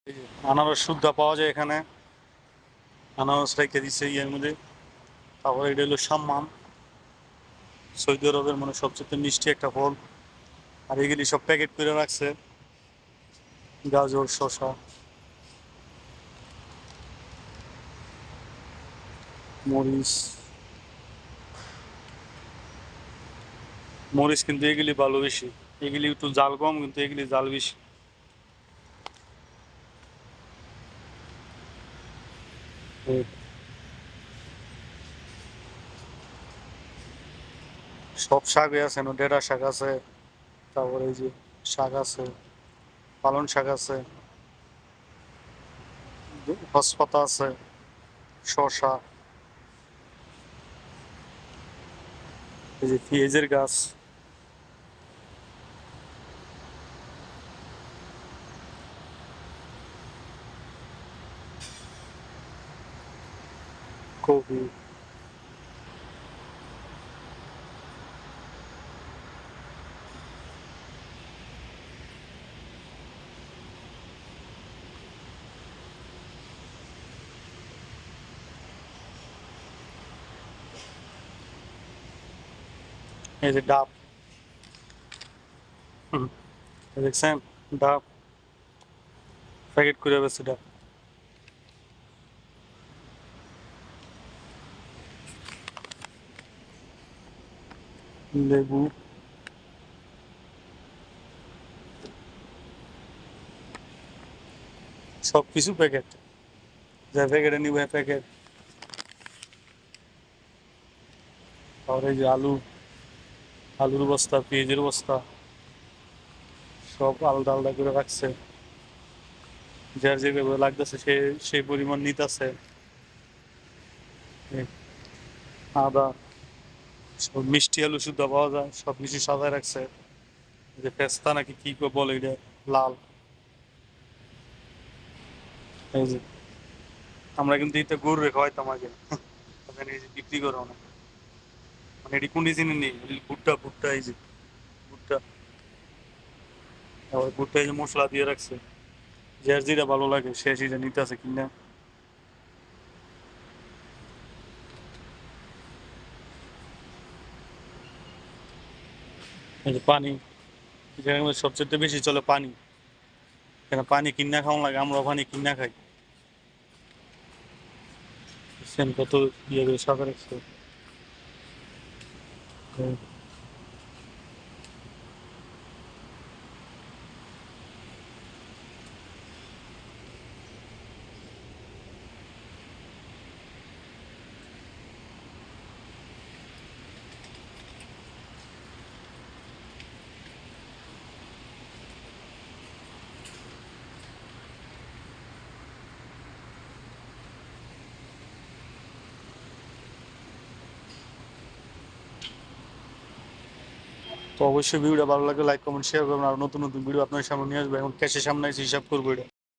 এই যে আনারস সুদ্ধা পাওয়া যায় এখানে। আনারস রেখে দিচ্ছে ইয়ের মধ্যে। তারপরে এটা হলো সাম্মাম, সৌদি আরবের মানে সবচেয়ে মিষ্টি একটা ফল। আর এগুলি সব প্যাকেট করে রাখছে, গাজর, শসা, মরিচ। মরিচ কিন্তু এগুলি ভালো বেশি, এগুলি একটু জাল কম, কিন্তু এগুলি জাল বেশি। এই সব শাকই আছে, ডেটা শাক আছে, তারপরে এই যে শাক আছে, পালং শাক আছে, হসপাতা আছে, শসা, এই যে পেঁয়াজের গাছ, কপি। এই যে ডাব, হুম, দেখছেন, ডাব প্যাকেট করে বেছে ডাব। লেবু, সব কিছু প্যাকেট, যা প্যাকেটে নিবে প্যাকেট। আর এই যে আলু, আলুর বস্তা, পেঁয়াজের বস্তা, সব আলাদা আলাদা করে রাখছে। যার যেভাবে লাগতেছে সে সেই পরিমাণ নিতেছে। আদা, সব মিষ্টি আলু শুদ্ধ পাওয়া যায়, সব কিছু সাজায় রাখছে। এই যে পেস্তা নাকি কি বলে এটা, লাল। এই যে আমরা কিন্তু এটা গরু রেখে হয়তাম আগে, ওখানে এই যে বিক্রি করে অনেক। মানে এটি কোন ডিজাইনের নেই, ভুট্টা ভুট্টা, এই যে ভুট্টা, আবার ভুট্টা এই যে মশলা দিয়ে রাখছে। যার যেটা ভালো লাগে সে সেটা নিতে আছে কিনা। এই যে পানি, এখানে মধ্যে সবচেয়ে বেশি চলে পানি। এখানে পানি কিনা খাওয়া লাগে, আমরা পানি কিনা খাই। সেন কত ইয়ে করে সাদা রাখছে। তো অবশ্যই ভিডিওটা ভালো লাগলে লাইক কমেন্ট শেয়ার করবেন, আর নতুন নতুন ভিডিও আপনার সামনে নিয়ে আসবে। এখন ক্যাশের সামনে এসে হিসাব করবো এটা।